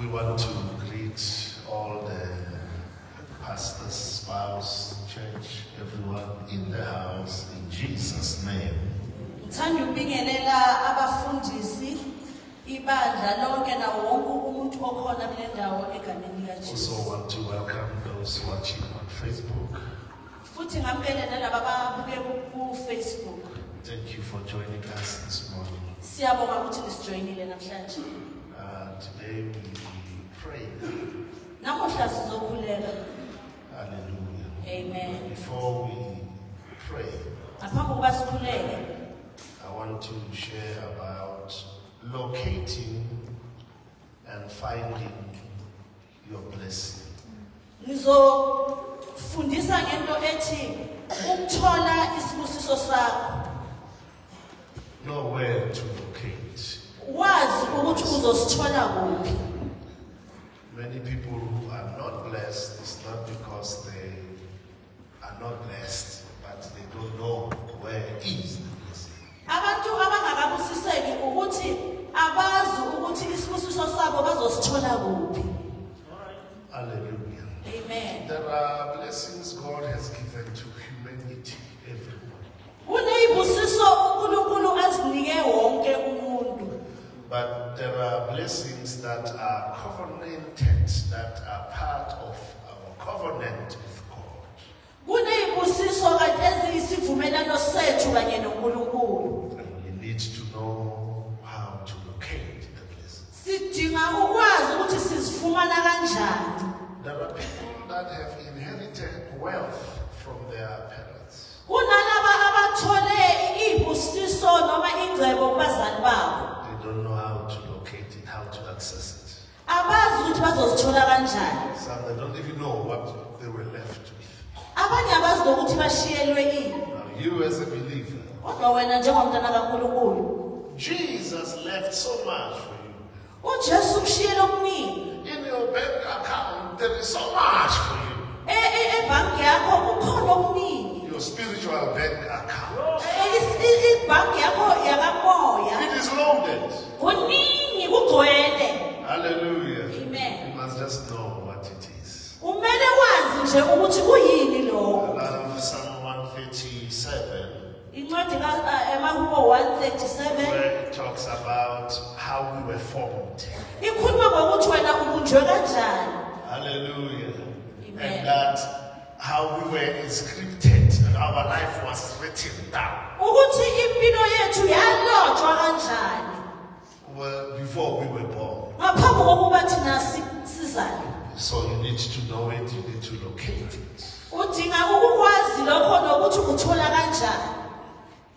We want to greet all the pastors, spouse, church, everyone in the house in Jesus' name. Ngithanda ukubingelela abafundisi ibandla lonke na wonke umuntu okhona kule ndawo egameni lika Jesu. Also want to welcome those watching on Facebook. Futhi ngambele nalabo ababuke ku Facebook. Thank you for joining us this morning. Siyabonga ukuthi nisijoinile namhlanje. Today we pray. Namuhla sizokhuleka. Hallelujah. Amen. Before we pray, Ngaphambi kokuba sikhuleke, I want to share about locating and finding your blessing. Ngizofundisa ngento ethi ukuthola isibusiso sakho. Know where to locate. Wazi ukuthi uzosithola kuphi. Many people who are not blessed, it's not because they are not blessed, but they don't know where is the blessing. Abantu abangakabusiseki ukuthi abazi ukuthi isibusiso sabo bazosithola kuphi. Hallelujah. Amen. There are blessings God has given to humanity, everyone. Kuneyibusiso uNkulunkulu azinike wonke umuntu. But there are blessings that are covenanted, that are part of our covenant with God. Kuneyibusiso kanti eziyisivumelano sethu kanye noNkulunkulu. And we need to know how to locate the blessings. Sidinga ukwazi ukuthi sizifumana kanjani. There are people that have inherited wealth from their parents. Kunalaba abathole ibusiso noma ingcebo kubazali babo. They don't know how to locate it, how to access it. Abazi ukuthi bazosithola kanjani. Some they don't even know what they were left with. Abanye abazi ukuthi bashiyelwe ini. Now you as a believer, Kodwa wena njengomntana kaNkulunkulu, Jesus left so much for you. uJesu kushiyele okuningi. In your bank account, there is so much for you. Ebhanki yakho kukhona okuningi. Your spiritual bank account. Ibhanki yakho yakamoya It is loaded. kuningi kugcwele. Hallelujah. Amen. You must just know what it is. Umele wazi nje ukuthi kuyini lokho. I love Psalm 137, Incwadi kaMahubo 137 where it talks about how we were formed. ikhuluma ngokuthi wena ubunjwe kanjani. Hallelujah. Amen. And that how we were inscripted and our life was written down. Ukuthi impilo yethu yalotshwa kanjani Well, before we were born. ngaphambi kokuba thina sizalwe. So you need to know it, you need to locate it. Udinga ukukwazi lokho nokuthi uthola kanjani.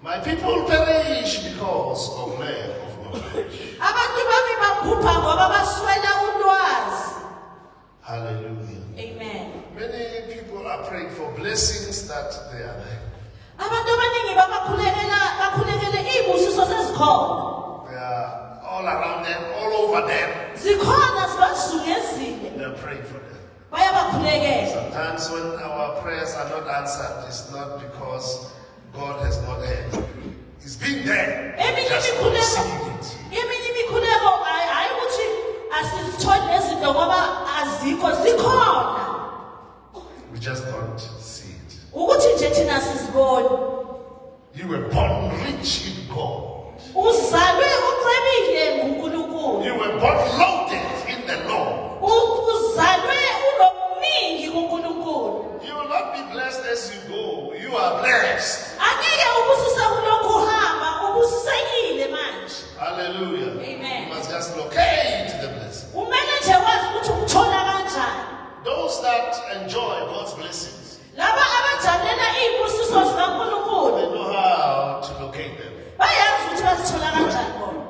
My people perish because of lack of knowledge. Abantu bami babhubha ngoba baswela ulwazi. Hallelujah. Amen. Many people are praying for blessings that they are there. Abantu abaningi bakhulekele izibusiso sezikhona. They are all around them, all over them. Zikhona zibazungezile. They are praying for them. Bayabakhulekela. Sometimes when our prayers are not answered, it's not because God has not heard. It's been there. Eminye Just not imikhuleko, seeing it. eminye imikhuleko hayi ukuthi asizitholi lezinto ngoba azikho zikhona. We just don't see it. Ukuthi nje thina siziboni. You were born rich in God. Uzalwe ucebile nguNkulunkulu. You were born loaded in the Lord. Uzalwe unokuningi kuNkulunkulu. You will not be blessed as you go. You are blessed. Angeke ubusisa kulokhu uhamba, ubusisekile manje. Hallelujah. Amen. You must just locate the blessing. Umele nje wazi ukuthi ukuthola kanjani. Those that enjoy God's blessings, Laba abajabulela izibusiso they zikaNkulunkulu know how to locate them. bayazi ukuthi bazithola kanjani bona.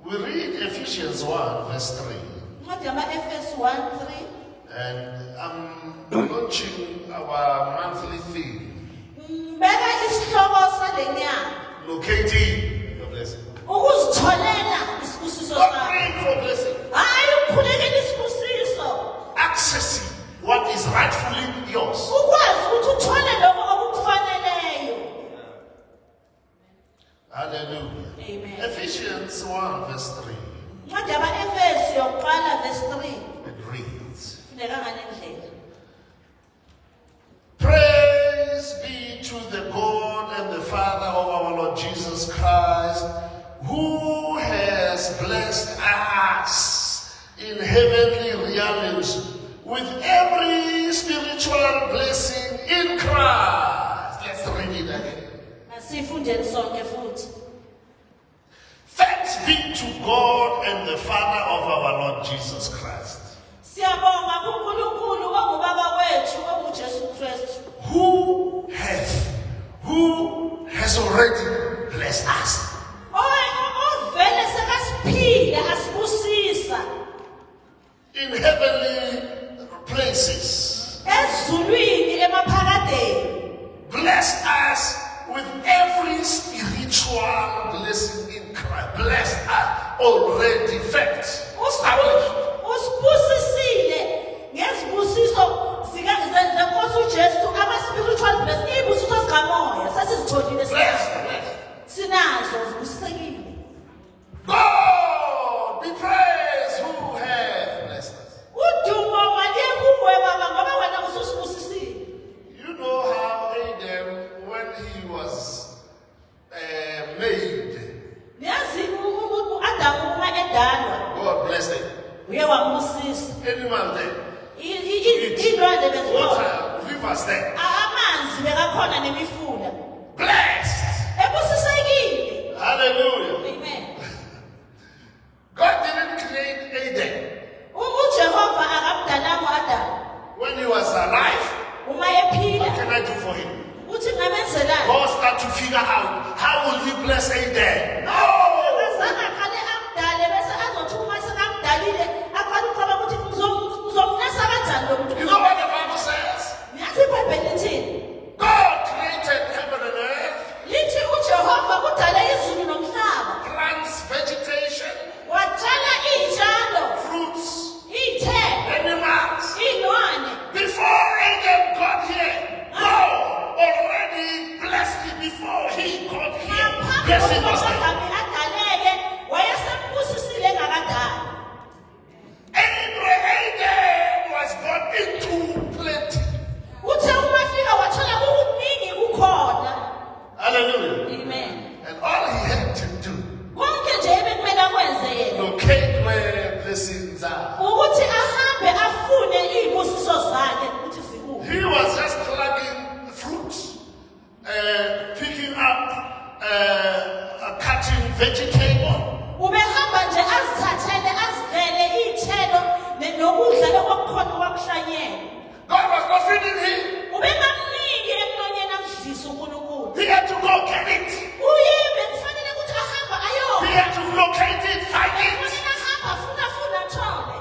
We read Ephesians 1 verse 3. Incwadi yama-Efesu 1:3. And I'm launching our monthly theme, Beka isihloko sale nyanga locating the blessing. ukuzitholela isibusiso Not sakho. praying for blessing, Hayi ukukhulekela isibusiso. accessing what is rightfully yours. Ukwazi ukuthi uthole lokho okukufaneleyo. Hallelujah. Amen. Ephesians 1 verse 3. Incwadi yama-Efesu yokuqala verse in heavenly realms with every spiritual blessing in Christ. Let's read it again. Asifundeni sonke futhi. Thanks be to God and the Father of our Lord Jesus Christ, Siyabonga kuNkulunkulu ongubaba wethu onguJesu Kristu. who has already blessed us. Ovele sekasiphile asibusisa In heavenly places, ezulwini emaphakadeni. blessed us with every spiritual blessing in Christ. Blessed us already, fact, established. Usibusisile ngezibusiso zenkosi uJesu ama-spiritual blessing, iy'busiso zikamoya sesizitholile Blessed. sinazo zibusisekile. God be praised who has blessed us. Udumo maliye kuwe baba ngoba wena ususibusisile. You know how Adam, when he was made, Niyazi u-Adamu uma edalwa God blessed him. uye wambusisa. Animal there, Iy'lwane bezibona. water, rivers there. Amanzi bekakhona nemifula. Blessed. Ebusisekile. Hallelujah. Amen. God didn't create Adam uJehova akamdalanga uAdamu. when he was alive. Uma ephila What can I do for him? uthi ngamenzelayo. God start to figure out how will he bless Adam. No. Akazange aqale amdale bese azothi uma sekamdalile aqale ukuqala ukuthi uzomnasa kanjani lo muntu. You know what the Bible says? Niyazi iBhayibheli lithini? God created heaven and earth, Lithi uJehova udale izulu nomhlaba. plants, vegetation, Watshala iy'tshalo, fruits, iy'thelo, animals. iy'lwane. Before Adam got here, God already blessed him before he got here. Ngaphambi Blessing kokuba was there. uAdamu adaleke wayesembusisile engakadali. Adam was born into plenty. Uthe uma fika wathola kukuningi kukhona. Hallelujah. Amen. And all he had to do, Konke nje ebekumele akwenze yena locate where blessings are. ukuthi ahambe afune iy'busiso zakhe ukuthi zikuphi. He was just plucking fruits, picking up, cutting vegetable. Ubehamba nje azithathele azivele iy'thelo nokudla lokwakukhona kwakuhlanyelwa. God was not feeding him. Ubengamniki emlonyeni amdlise uNkulunkulu. He had to go get it. Uyebe kufanele ukuthi ahamba He ayona. had to locate it, find it, Kufanele ahamba afuna athole.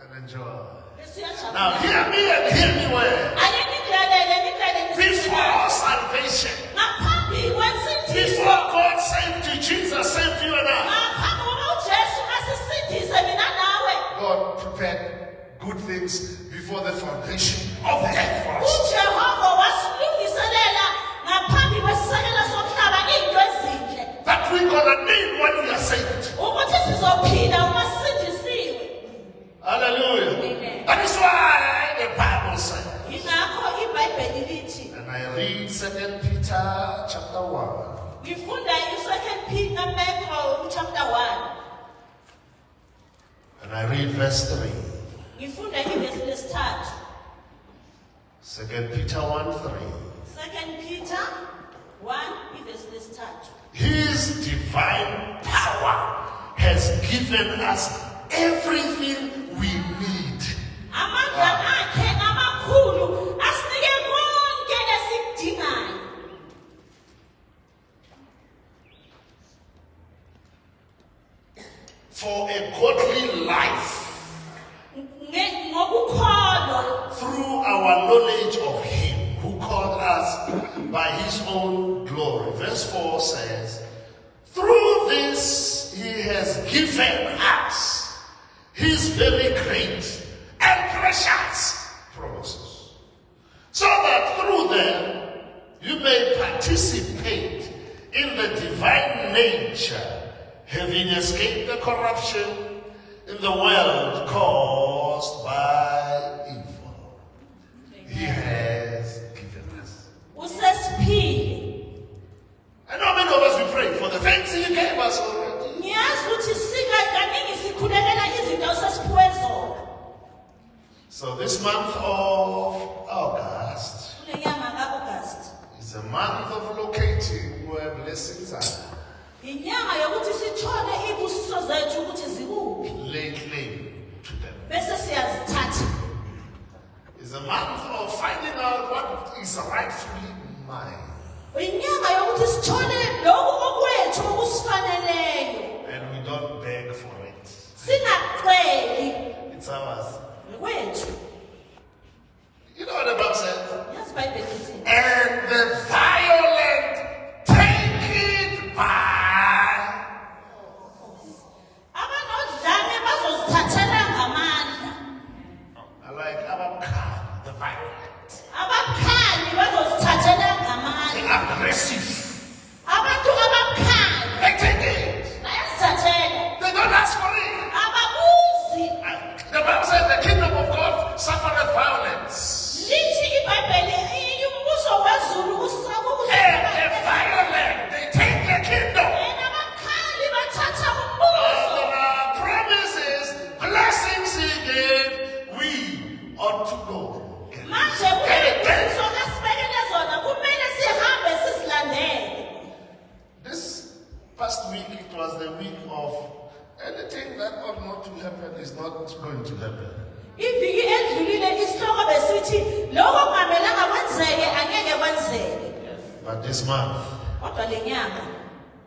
and enjoy. Bese uyajabula. Now hear me and hear me well. Ake ngilalele Before salvation, ngaphambi kwensindiso. before God saved you, Jesus saved you and I, Ngaphambi kokuba uJesu asisindise mina nawe. God prepared good things before the foundation of the earth for us. uJehova wasilungiselela ngaphambi kwesisekelo somhlaba into ezinhle. That we're gonna need when we are saved. Ukuthi sizophila uma sisindisiwe. Hallelujah. Amen. That is why the Bible says, Yingakho iBhayibheli lithi, and I read 2 Peter chapter 1. ngifunda i-2 Peter chapter 1. And I read verse 3. Ngifunda ivesi lesithathu. 2 Peter 1:3. 2 Peter 1 ivesi lesithathu. His divine power has given us everything we need. Amandla akhe amakhulu asinike konke esikudingayo. For a godly life Ngokukholwa through our knowledge of Him who called us by His own glory. Verse 4 says, through this He has given us His very great and precious promises, so that through them you may participate in the divine nature, having escaped the corruption in the world caused by evil. He has given us. usesiphile. I know many of us we pray for the things He gave us already. Ngiyazi ukuthi sika kaningi sikhulekela izinto osesiphiwe So this month of August kule nyanga ka-August is a month of locating where blessings are. inyanga yokuthi sithole ibusiso zethu ukuthi zikuphi Lately to them. bese siyazithatha. Is a month of finding out what is rightfully mine. inyanga yokuthi sithole lokhu okwethu okusifaneleyo And we don't beg for it. singaceli It's ours. kwethu. You know what the Bible says? yazi ibhayibheli lithi And the violent take it by. abanodlame bazozithathela ngamandla, I like Abakhan, the violent. abakhali bazozithathela The ngamandla, aggressive. abantu abakhali They take it. bayazithathela, They don't ask for it. ababuzi. The Bible says the kingdom of God suffereth violence. Lithi ibhayibheli umbuso wezulu And the violent, they take the kingdom. abakhali bathatha And umbuso. the promise is blessings he gave, we ought to go. Manje kuneziso lesibekele zona kumele sihambe sizilandele. This past week, it was the week of anything that ought not to happen is not going to happen. Iviki edlulile isihloko besithi lokho kungamelanga kwenzeke angeke kwenzeke. But this month, Kodwa le nyanga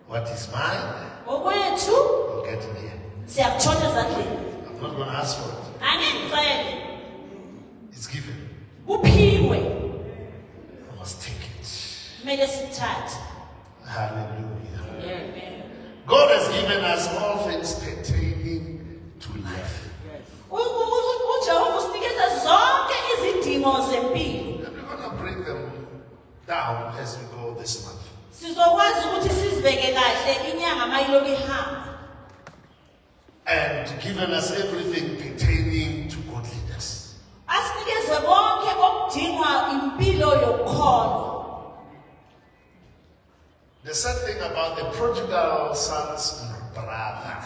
what is mine, okwethu will get in here. siyakuthola ezandleni. I'm not going to ask for it. Angeke ngicele It's given. kuphiwe, I must take it. kumele sithathe. Hallelujah. Amen. God has given us all things pertaining to life. uJehova usinikeza zonke izidingo zempilo. And we're going to break them down as we go this month. Sizokwazi ukuthi sizibeke kahle inyanga mayiloko ihamba. And given us everything pertaining to godliness. Asinikeze konke okudingwa impilo yokukhona. The sad thing about the prodigal son's brother,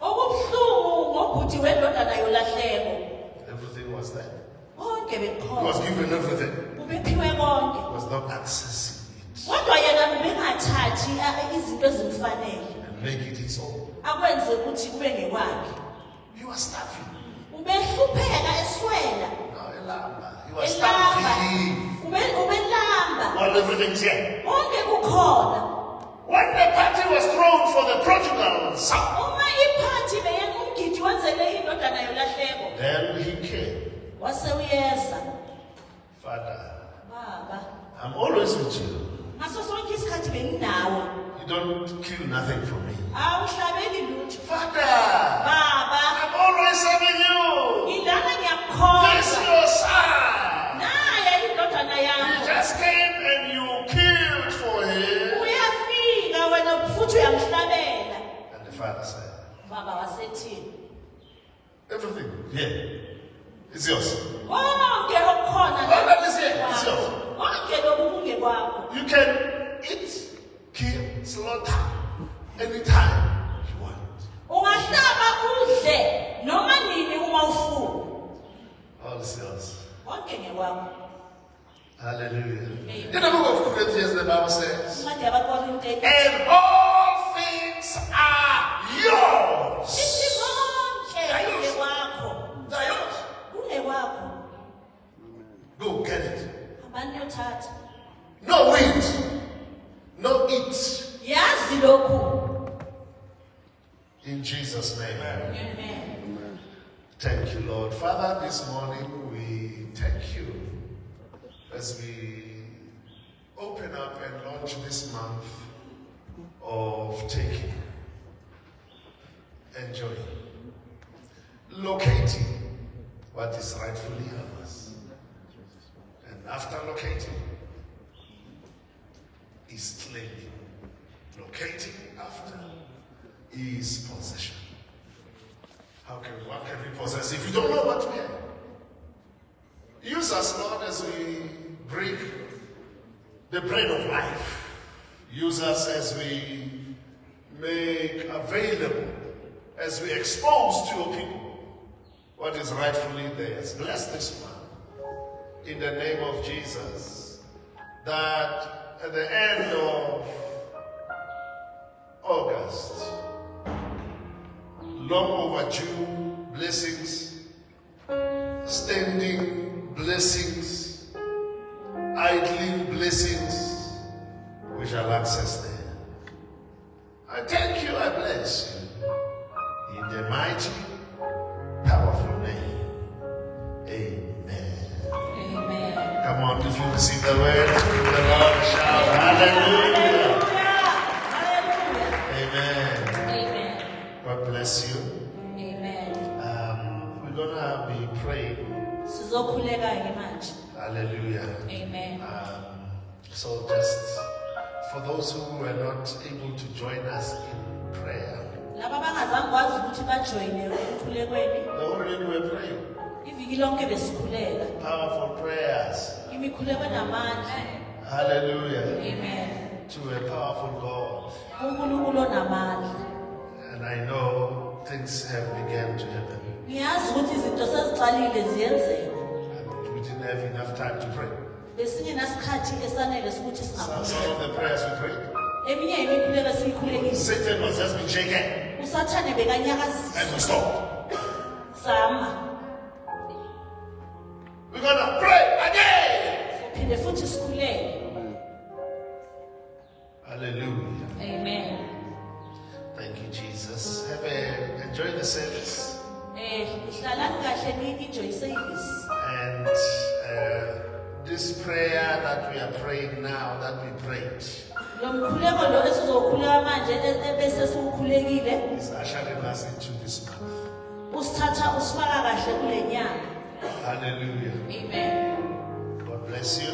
Okubuhlungu ngobhuti wendodana yolahleko. everything was there. Konke He bekukhona. was given everything. Ubephiwe konke. He was not accessing it Kodwa yena ubengathathi izinto ezimfanele. and make it his own. Akwenze ukuthi kube ngekwakhe. He was starving. Ubehlupheka eswela. No, Elamba. He was Elamba. starving. Ubelamba. All everything's here. Konke kukhona. When the party was thrown for the prodigal son, Uma iphathi beyenza umgidi wenzele indodana yolahleko. then he came. Wase uyeza. Father, Baba. I'm always with you. Ngaso sonke isikhathi benginawe. You don't kill nothing for me. Awuhlabeli lutho. Father, Baba. I'm always serving you. Ngidlala This ngiyakukhoza. your son. Naye indodana He yakho. just came and you killed for him. Uyafika wena futhi uyamhlabela. And the father said, Baba wasethi, everything here is yours. konke okukhona All that is here is yours. konke lokhu kungekwakho. You can eat, kill, slaughter anytime you want. Ungahlaba udle noma nini uma ufuna. All is yours. Konke ngekwakho. Hallelujah. Amen. In the book of Corinthians, the Bible says, Incwadi yabaKorinte. and all things are yours. Ithi konke kungekwakho. They're yours. Kungekwakho. Go get it. Abantu yothatha. No wait. No eat. Yazi lokhu. In Jesus' name. Amen. Thank you, Lord. Father, this morning we thank you as we open up and launch this month of taking, enjoying, locating what is rightfully ours. And after locating is claiming. Locating after is possession. What can we possess if you don't know what we have? Use us, Lord, as we break the bread of life. Use us as we make available, as we expose to your people what is rightfully theirs. Bless this man in the name of Jesus, that at the end of August, long overdue blessings, standing blessings, idling blessings, we shall access them. I thank you, I bless you. In the mighty, powerful name. Amen. Amen. Come on, if you receive the word, the Lord shout hallelujah. Hallelujah. Amen. Amen. God bless you. Amen. We're gonna be praying. Sizokhuleka-ke manje. Hallelujah. Amen. So just for those who were not able to join us in prayer, Laba bangazange kwazi ukuthi bajoyine ekukhulekweni, the whole day we were praying. iviki lonke besikhuleka. Powerful prayers. Imikhuleko enamandla. Hallelujah. Amen. To a powerful God. uNkulunkulu onamandla. And I know things have begun to happen. Ngiyazi ukuthi izinto seziqalile ziyenzeka. And we didn't have enough time to pray. Besingenasikhathi esanele sokuthi Some singakhuleka. of the prayers we prayed, Eminye imikhuleko esiyikhulekile. Satan was just being shaken usathane bekanyakazisa. and we stopped. Sama. We're gonna pray again. Phinde futhi sikhuleke. Hallelujah. Amen. Thank you, Jesus. Enjoy the service. Ihlalani kahle ni-enjoy service. And this prayer that we are praying now, that we prayed, Lo mkhuleko lo esizokhuleka manje bese siwukhulekile is ushering us into this month. usithatha usifaka kahle kule nyanga. Hallelujah. Amen. God bless you.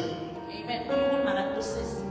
Amen. uNkulunkulu makakubusise.